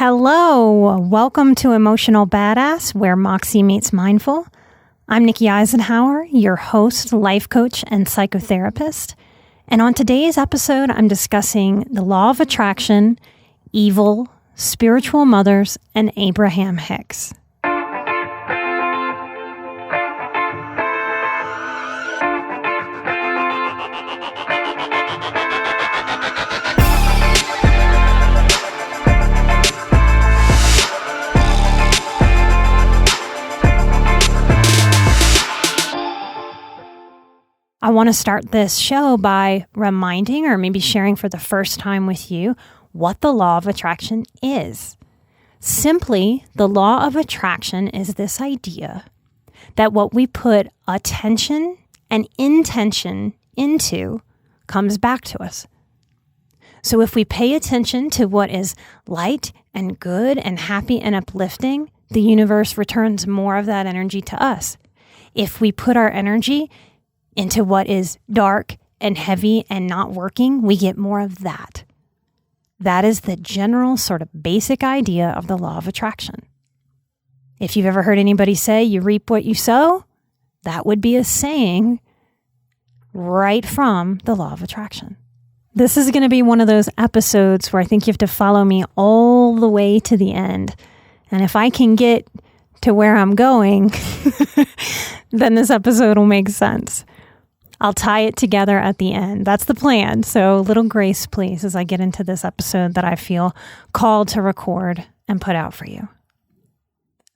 Hello, welcome to Emotional Badass, where Moxie meets Mindful. I'm Nikki Eisenhower, your host, life coach, and psychotherapist. And on today's episode, I'm discussing the law of attraction, evil, spiritual mothers, and Abraham Hicks. I want to start this show by reminding or maybe sharing for the first time with you what the law of attraction is. Simply, the law of attraction is this idea that what we put attention and intention into comes back to us. So if we pay attention to what is light and good and happy and uplifting, the universe returns more of that energy to us. If we put our energy into what is dark and heavy and not working, we get more of that. That is the general sort of basic idea of the law of attraction. If you've ever heard anybody say, you reap what you sow, that would be a saying right from the law of attraction. This is going to be one of those episodes where I think you have to follow me all the way to the end. And if I can get to where I'm going, then this episode will make sense. I'll tie it together at the end. That's the plan. So little grace, please, as I get into this episode that I feel called to record and put out for you.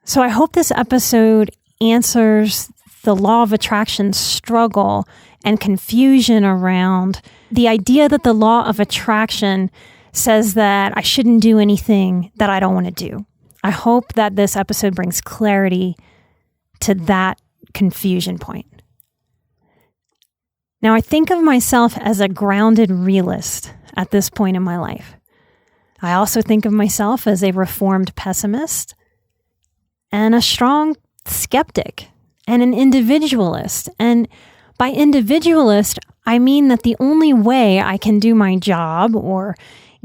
So I hope this episode answers the law of attraction struggle and confusion around the idea that the law of attraction says that I shouldn't do anything that I don't want to do. I hope that this episode brings clarity to that confusion point. Now, I think of myself as a grounded realist at this point in my life. I also think of myself as a reformed pessimist and a strong skeptic and an individualist. And by individualist, I mean that the only way I can do my job or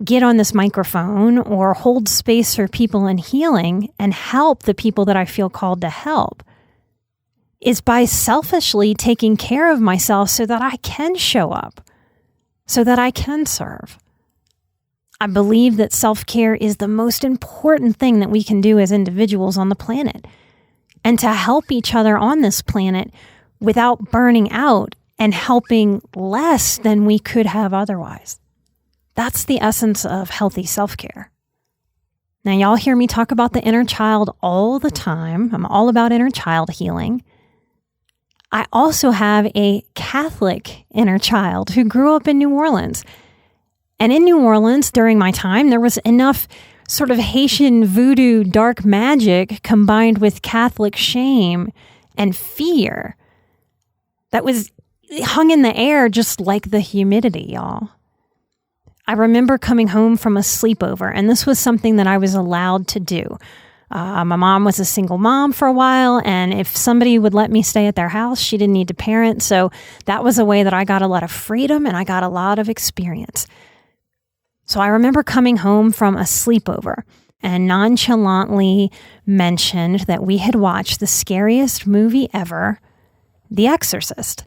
get on this microphone or hold space for people in healing and help the people that I feel called to help is by selfishly taking care of myself so that I can show up, so that I can serve. I believe that self-care is the most important thing that we can do as individuals on the planet, and to help each other on this planet without burning out and helping less than we could have otherwise. That's the essence of healthy self-care. Now, y'all hear me talk about the inner child all the time. I'm all about inner child healing. I also have a Catholic inner child who grew up in New Orleans. And in New Orleans, during my time, there was enough sort of Haitian voodoo dark magic combined with Catholic shame and fear that was hung in the air just like the humidity, y'all. I remember coming home from a sleepover, and this was something that I was allowed to do. My mom was a single mom for a while, and if somebody would let me stay at their house, she didn't need to parent. So that was a way that I got a lot of freedom and I got a lot of experience. So I remember coming home from a sleepover and nonchalantly mentioned that we had watched the scariest movie ever, The Exorcist.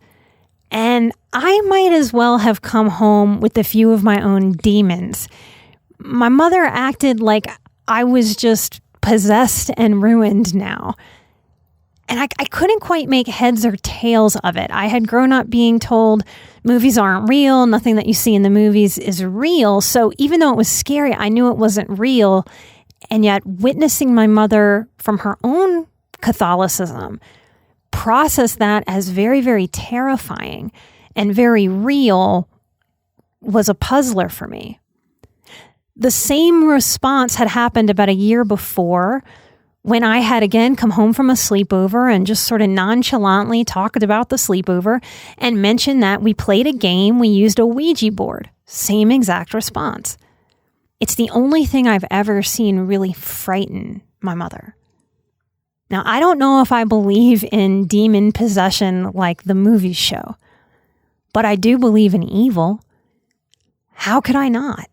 And I might as well have come home with a few of my own demons. My mother acted like I was just possessed and ruined now. And I couldn't quite make heads or tails of it. I had grown up being told movies aren't real, nothing that you see in the movies is real. So even though it was scary, I knew it wasn't real. And yet witnessing my mother from her own Catholicism process that as very, very terrifying and very real was a puzzler for me. The same response had happened about a year before when I had again come home from a sleepover and just sort of nonchalantly talked about the sleepover and mentioned that we played a game, we used a Ouija board. Same exact response. It's the only thing I've ever seen really frighten my mother. Now, I don't know if I believe in demon possession like the movies show, but I do believe in evil. How could I not?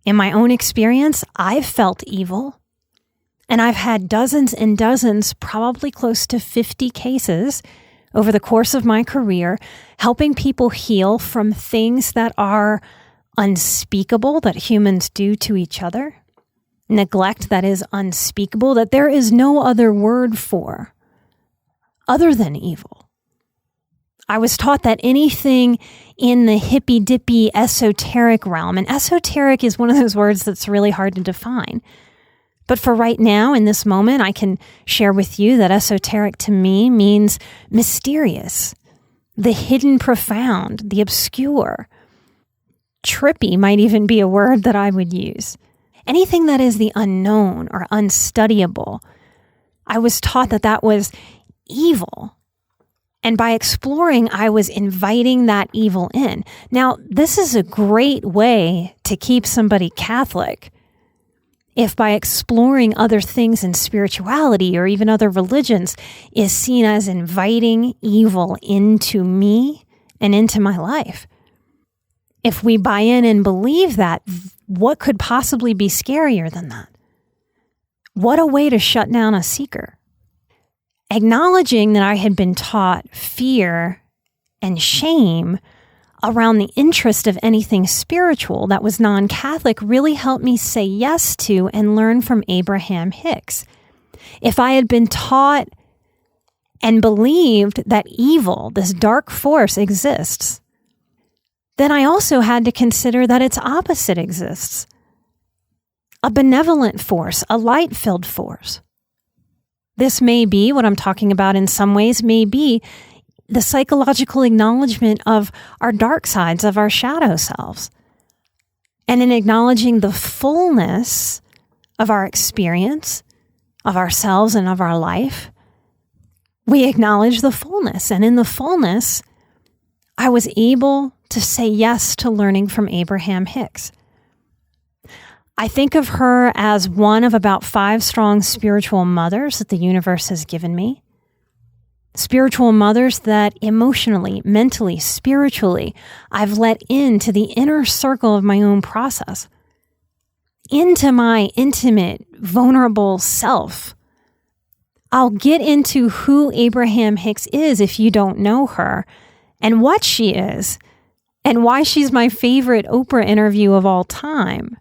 In my own experience, I've felt evil, and I've had dozens and dozens, probably close to 50 cases over the course of my career, helping people heal from things that are unspeakable that humans do to each other, neglect that is unspeakable, that there is no other word for other than evil. I was taught that anything in the hippy-dippy esoteric realm, and esoteric is one of those words that's really hard to define. But for right now, in this moment, I can share with you that esoteric to me means mysterious, the hidden profound, the obscure. Trippy might even be a word that I would use. Anything that is the unknown or unstudyable. I was taught that that was evil. And by exploring, I was inviting that evil in. Now, this is a great way to keep somebody Catholic. If by exploring other things in spirituality or even other religions is seen as inviting evil into me and into my life. If we buy in and believe that, what could possibly be scarier than that? What a way to shut down a seeker. Acknowledging that I had been taught fear and shame around the interest of anything spiritual that was non-Catholic really helped me say yes to and learn from Abraham Hicks. If I had been taught and believed that evil, this dark force, exists, then I also had to consider that its opposite exists. A benevolent force, a light-filled force. This may be, what I'm talking about in some ways, may be the psychological acknowledgement of our dark sides, of our shadow selves. And in acknowledging the fullness of our experience, of ourselves and of our life, we acknowledge the fullness. And in the fullness, I was able to say yes to learning from Abraham Hicks. I think of her as one of about 5 strong spiritual mothers that the universe has given me. Spiritual mothers that emotionally, mentally, spiritually, I've let into the inner circle of my own process, into my intimate, vulnerable self. I'll get into who Abraham Hicks is if you don't know her, and what she is, and why she's my favorite Oprah interview of all time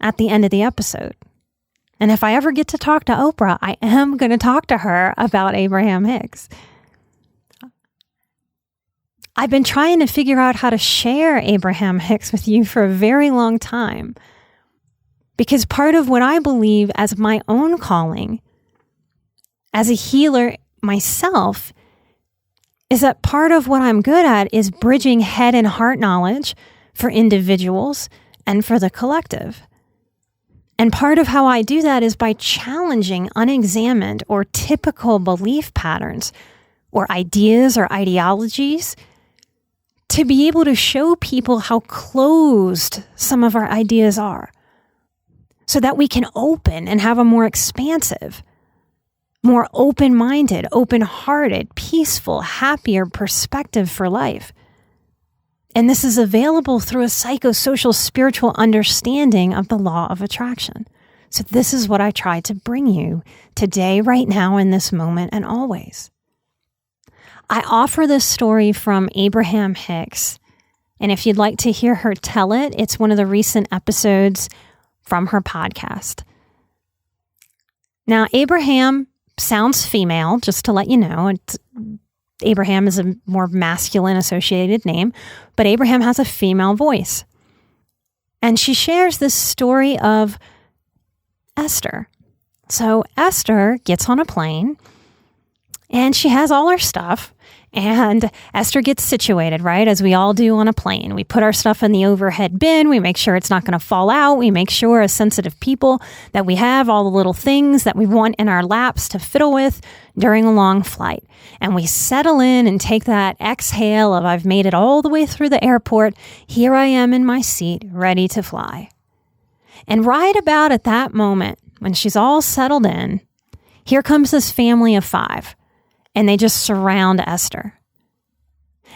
at the end of the episode. And if I ever get to talk to Oprah, I am going to talk to her about Abraham Hicks. I've been trying to figure out how to share Abraham Hicks with you for a very long time, because part of what I believe as my own calling as a healer myself is that part of what I'm good at is bridging head and heart knowledge for individuals and for the collective. And part of how I do that is by challenging unexamined or typical belief patterns or ideas or ideologies to be able to show people how closed some of our ideas are so that we can open and have a more expansive, more open-minded, open-hearted, peaceful, happier perspective for life. And this is available through a psychosocial spiritual understanding of the law of attraction. So this is what I try to bring you today, right now, in this moment, and always. I offer this story from Abraham Hicks, and if you'd like to hear her tell it, it's one of the recent episodes from her podcast. Now, Abraham sounds female, just to let you know. Abraham is a more masculine associated name, but Abraham has a female voice. And she shares this story of Esther. So Esther gets on a plane and she has all her stuff, and Esther gets situated, right? As we all do on a plane. We put our stuff in the overhead bin. We make sure it's not going to fall out. We make sure as sensitive people that we have all the little things that we want in our laps to fiddle with during a long flight. And we settle in and take that exhale of I've made it all the way through the airport. Here I am in my seat, ready to fly. And right about at that moment, when she's all settled in, here comes this family of 5. And they just surround Esther.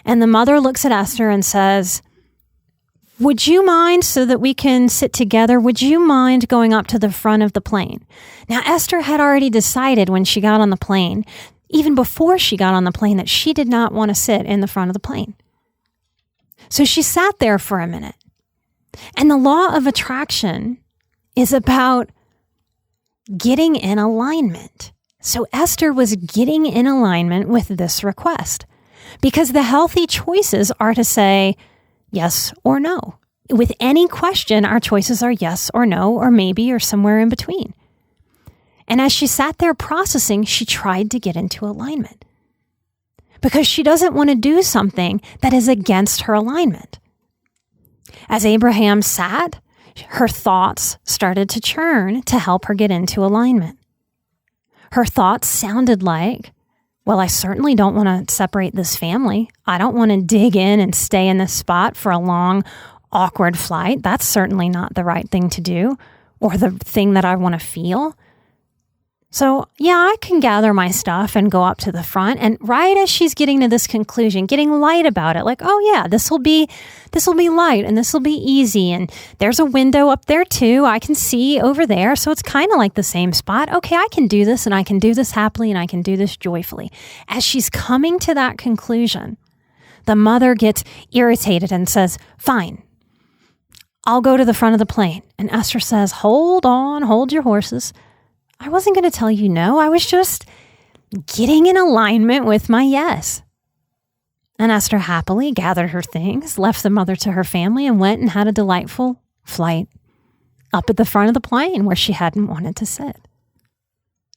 And the mother looks at Esther and says, would you mind, so that we can sit together, would you mind going up to the front of the plane? Now, Esther had already decided when she got on the plane, even before she got on the plane, that she did not want to sit in the front of the plane. So she sat there for a minute. And the law of attraction is about getting in alignment. So Esther was getting in alignment with this request, because the healthy choices are to say yes or no. With any question, our choices are yes or no, or maybe, or somewhere in between. And as she sat there processing, she tried to get into alignment, because she doesn't want to do something that is against her alignment. As Abraham sat, her thoughts started to churn to help her get into alignment. Her thoughts sounded like, well, I certainly don't want to separate this family. I don't want to dig in and stay in this spot for a long, awkward flight. That's certainly not the right thing to do, or the thing that I want to feel. So yeah, I can gather my stuff and go up to the front. And right as she's getting to this conclusion, getting light about it, like, oh yeah, this will be light, and this will be easy. And there's a window up there too. I can see over there. So it's kind of like the same spot. Okay, I can do this, and I can do this happily, and I can do this joyfully. As she's coming to that conclusion, the mother gets irritated and says, fine, I'll go to the front of the plane. And Esther says, hold on, hold your horses. I wasn't going to tell you no. I was just getting in alignment with my yes. And Esther happily gathered her things, left the mother to her family, and went and had a delightful flight up at the front of the plane where she hadn't wanted to sit.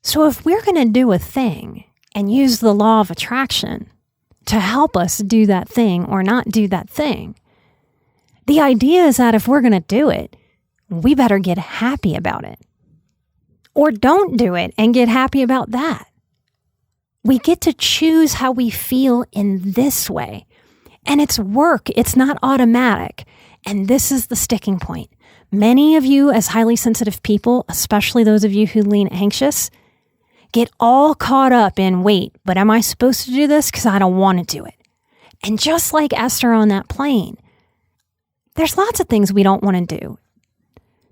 So if we're going to do a thing and use the law of attraction to help us do that thing or not do that thing, the idea is that if we're going to do it, we better get happy about it. Or don't do it and get happy about that. We get to choose how we feel in this way. And it's work. It's not automatic. And this is the sticking point. Many of you, as highly sensitive people, especially those of you who lean anxious, get all caught up in, wait, but am I supposed to do this? Because I don't want to do it. And just like Esther on that plane, there's lots of things we don't want to do.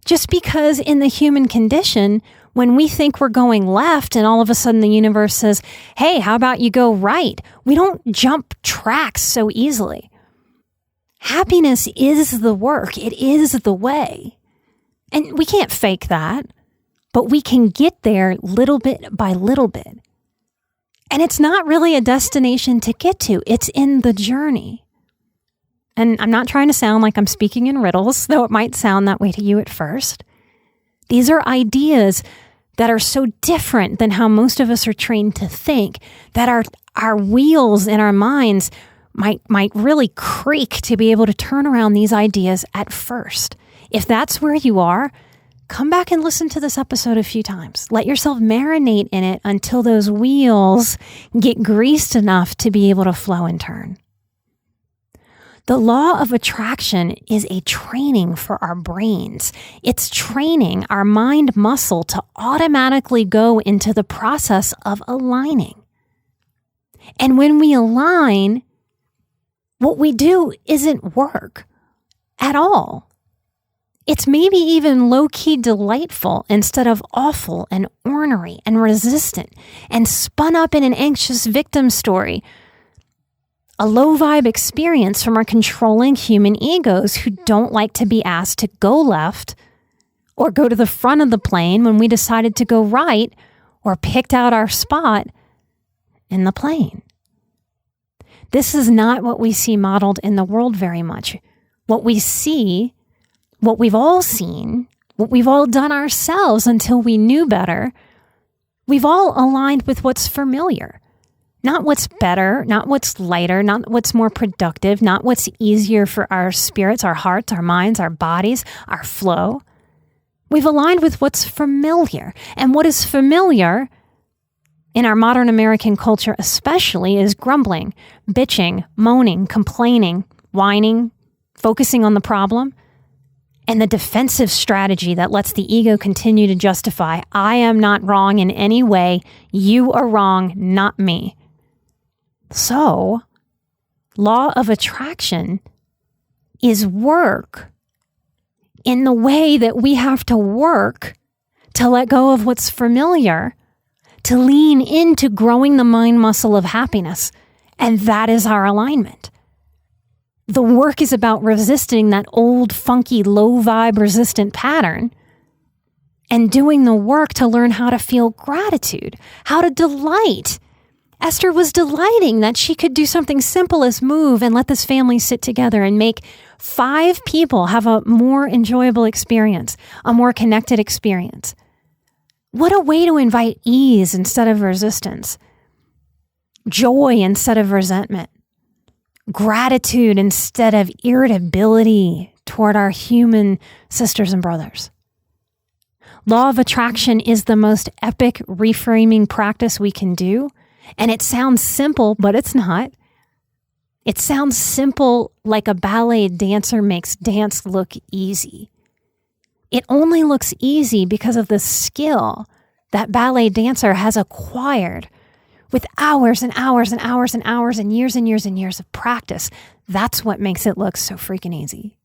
Just because in the human condition, when we think we're going left and all of a sudden the universe says, hey, how about you go right? We don't jump tracks so easily. Happiness is the work. It is the way. And we can't fake that, but we can get there little bit by little bit. And it's not really a destination to get to. It's in the journey. And I'm not trying to sound like I'm speaking in riddles, though it might sound that way to you at first. These are ideas that are so different than how most of us are trained to think, that our wheels in our minds might really creak to be able to turn around these ideas at first. If that's where you are, come back and listen to this episode a few times. Let yourself marinate in it until those wheels get greased enough to be able to flow and turn. The law of attraction is a training for our brains. It's training our mind muscle to automatically go into the process of aligning. And when we align, what we do isn't work at all. It's maybe even low-key delightful instead of awful and ornery and resistant and spun up in an anxious victim story. A low-vibe experience from our controlling human egos who don't like to be asked to go left or go to the front of the plane when we decided to go right or picked out our spot in the plane. This is not what we see modeled in the world very much. What we see, what we've all seen, what we've all done ourselves until we knew better, we've all aligned with what's familiar. Not what's better, not what's lighter, not what's more productive, not what's easier for our spirits, our hearts, our minds, our bodies, our flow. We've aligned with what's familiar. And what is familiar in our modern American culture especially is grumbling, bitching, moaning, complaining, whining, focusing on the problem, and the defensive strategy that lets the ego continue to justify, I am not wrong in any way, you are wrong, not me. So, law of attraction is work in the way that we have to work to let go of what's familiar, to lean into growing the mind muscle of happiness. And that is our alignment. The work is about resisting that old, funky, low vibe resistant pattern and doing the work to learn how to feel gratitude, how to delight. Esther was delighting that she could do something simple as move and let this family sit together and make 5 people have a more enjoyable experience, a more connected experience. What a way to invite ease instead of resistance, joy instead of resentment, gratitude instead of irritability toward our human sisters and brothers. Law of attraction is the most epic reframing practice we can do. And it sounds simple, but it's not. It sounds simple like a ballet dancer makes dance look easy. It only looks easy because of the skill that ballet dancer has acquired with hours and hours and hours and hours and years and years and years of practice. That's what makes it look so freaking easy.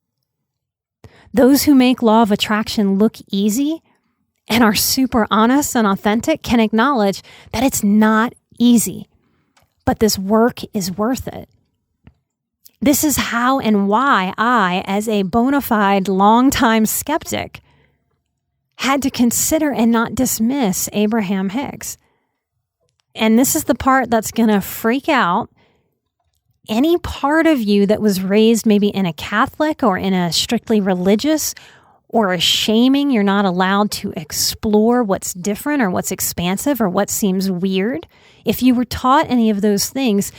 Those who make law of attraction look easy and are super honest and authentic can acknowledge that it's not easy, but this work is worth it. This is how and why I, as a bona fide longtime skeptic, had to consider and not dismiss Abraham Hicks. And this is the part that's going to freak out any part of you that was raised maybe in a Catholic or in a strictly religious or a shaming you're not allowed to explore what's different or what's expansive or what seems weird. If you were taught any of those things,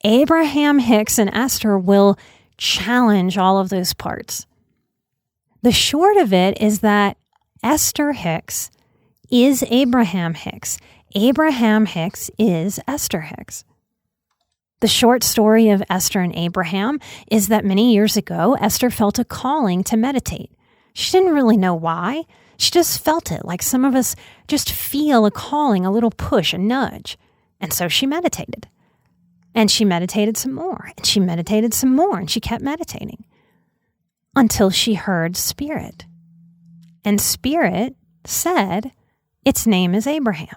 Abraham Hicks and Esther will challenge all of those parts. The short of it is that Esther Hicks is Abraham Hicks. Abraham Hicks is Esther Hicks. The short story of Esther and Abraham is that many years ago, Esther felt a calling to meditate. She didn't really know why. She just felt it, like some of us just feel a calling, a little push, a nudge. And so she meditated. And she meditated some more. And she meditated some more. And she kept meditating until she heard Spirit. And Spirit said, its name is Abraham.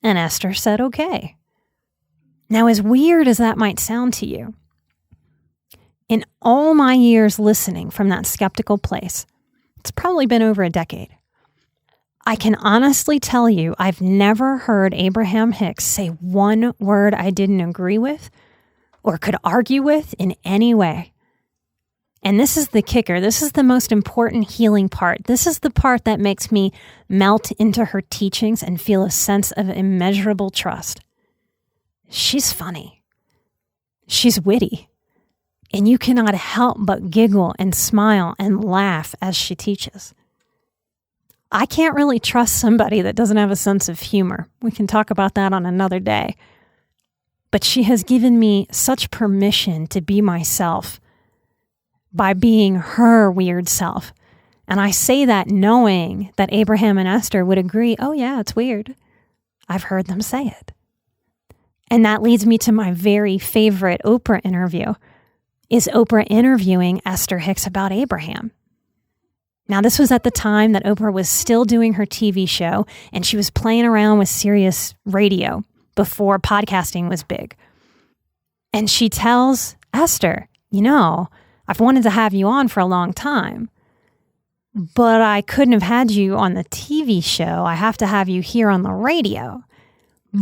And Esther said, okay. Now, as weird as that might sound to you, in all my years listening from that skeptical place, it's probably been over a decade, I can honestly tell you I've never heard Abraham Hicks say one word I didn't agree with or could argue with in any way. And this is the kicker. This is the most important healing part. This is the part that makes me melt into her teachings and feel a sense of immeasurable trust. She's funny. She's witty. And you cannot help but giggle and smile and laugh as she teaches. I can't really trust somebody that doesn't have a sense of humor. We can talk about that on another day. But she has given me such permission to be myself by being her weird self. And I say that knowing that Abraham and Esther would agree, oh yeah, it's weird. I've heard them say it. And that leads me to my very favorite Oprah interview. Is Oprah interviewing Esther Hicks about Abraham? Now, this was at the time that Oprah was still doing her TV show, and she was playing around with Sirius radio before podcasting was big. And she tells Esther, you know, I've wanted to have you on for a long time, but I couldn't have had you on the TV show. I have to have you here on the radio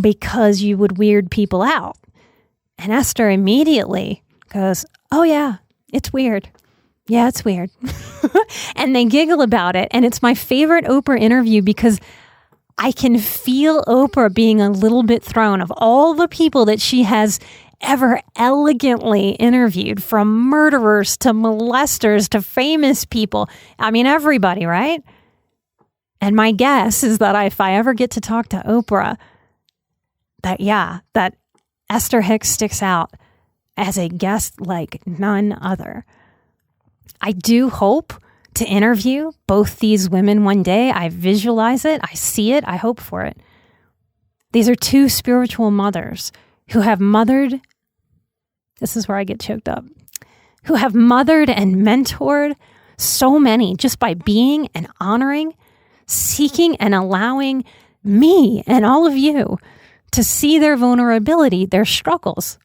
because you would weird people out. And Esther immediately goes, oh yeah, it's weird. Yeah, it's weird. And they giggle about it. And it's my favorite Oprah interview because I can feel Oprah being a little bit thrown of all the people that she has ever elegantly interviewed, from murderers to molesters to famous people. I mean, everybody, right? And my guess is that if I ever get to talk to Oprah, that Esther Hicks sticks out as a guest like none other. I do hope to interview both these women one day. I visualize it. I see it. I hope for it. These are two spiritual mothers who have mothered, this is where I get choked up, who have mothered and mentored so many just by being and honoring, seeking and allowing me and all of you to see their vulnerability, their struggles,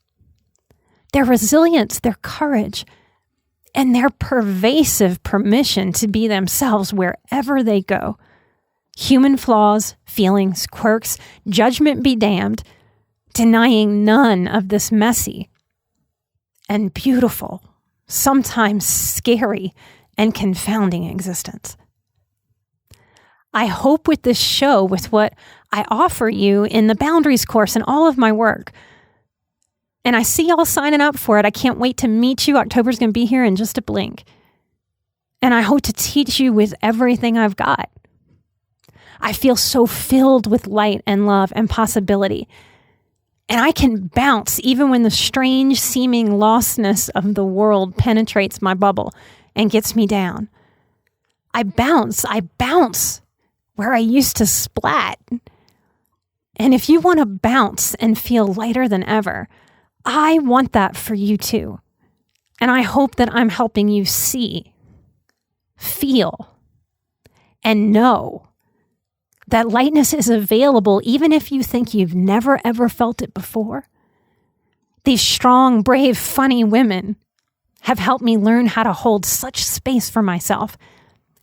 their resilience, their courage, and their pervasive permission to be themselves wherever they go. Human flaws, feelings, quirks, judgment be damned, denying none of this messy and beautiful, sometimes scary and confounding existence. I hope with this show, with what I offer you in the Boundaries course and all of my work, and I see y'all signing up for it. I can't wait to meet you. October's going to be here in just a blink. And I hope to teach you with everything I've got. I feel so filled with light and love and possibility. And I can bounce even when the strange seeming lostness of the world penetrates my bubble and gets me down. I bounce where I used to splat. And if you want to bounce and feel lighter than ever, I want that for you too. And I hope that I'm helping you see, feel, and know that lightness is available even if you think you've never ever felt it before. These strong, brave, funny women have helped me learn how to hold such space for myself.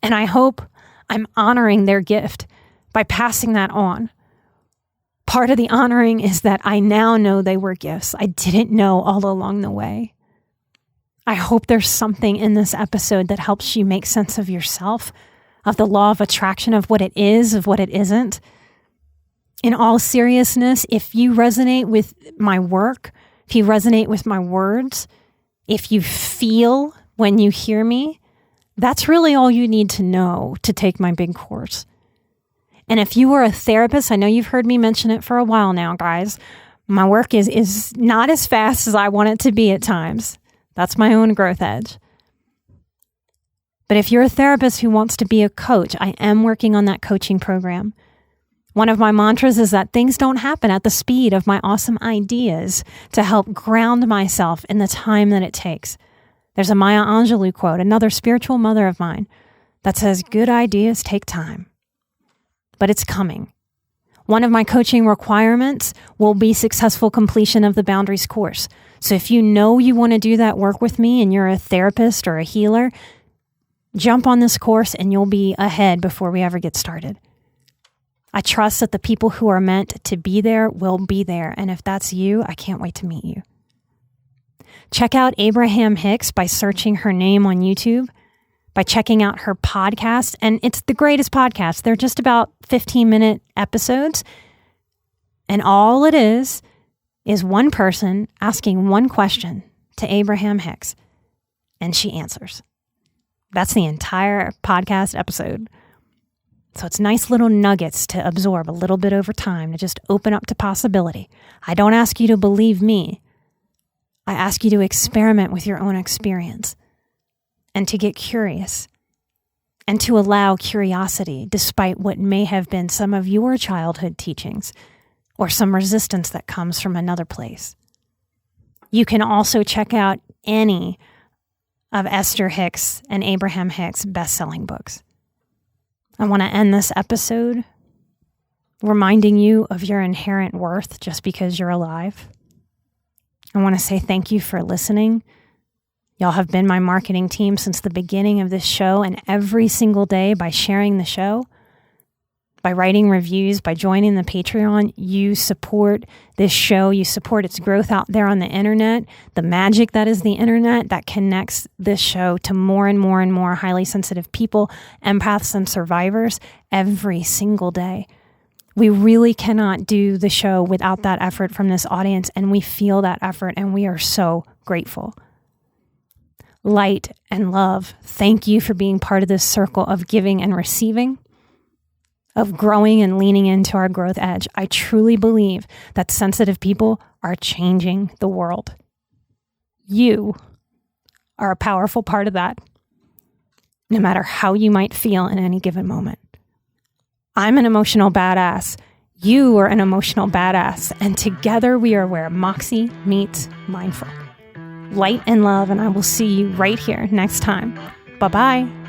And I hope I'm honoring their gift by passing that on. Part of the honoring is that I now know they were gifts I didn't know all along the way. I hope there's something in this episode that helps you make sense of yourself, of the law of attraction, of what it is, of what it isn't. In all seriousness, if you resonate with my work, if you resonate with my words, if you feel when you hear me, that's really all you need to know to take my big course. And if you are a therapist, I know you've heard me mention it for a while now, guys. My work is not as fast as I want it to be at times. That's my own growth edge. But if you're a therapist who wants to be a coach, I am working on that coaching program. One of my mantras is that things don't happen at the speed of my awesome ideas to help ground myself in the time that it takes. There's a Maya Angelou quote, another spiritual mother of mine, that says, good ideas take time. But it's coming. One of my coaching requirements will be successful completion of the Boundaries course. So if you know you want to do that work with me and you're a therapist or a healer, jump on this course and you'll be ahead before we ever get started. I trust that the people who are meant to be there will be there. And if that's you, I can't wait to meet you. Check out Abraham Hicks by searching her name on YouTube, by checking out her podcast. And it's the greatest podcast. They're just about 15-minute episodes. And all it is one person asking one question to Abraham Hicks. And she answers. That's the entire podcast episode. So it's nice little nuggets to absorb a little bit over time, to just open up to possibility. I don't ask you to believe me. I ask you to experiment with your own experience and to get curious and to allow curiosity despite what may have been some of your childhood teachings or some resistance that comes from another place. You can also check out any of Esther Hicks and Abraham Hicks' best-selling books. I want to end this episode reminding you of your inherent worth just because you're alive. I want to say thank you for listening. Y'all have been my marketing team since the beginning of this show, and every single day by sharing the show, by writing reviews, by joining the Patreon, you support this show. You support its growth out there on the internet, the magic that is the internet that connects this show to more and more and more highly sensitive people, empaths, and survivors every single day. We really cannot do the show without that effort from this audience, and we feel that effort, and we are so grateful. Light and love, thank you for being part of this circle of giving and receiving, of growing and leaning into our growth edge. I truly believe that sensitive people are changing the world. You are a powerful part of that, no matter how you might feel in any given moment. I'm an emotional badass. You are an emotional badass. And together we are where Moxie meets mindful. light and love, and I will see you right here next time. Bye-bye.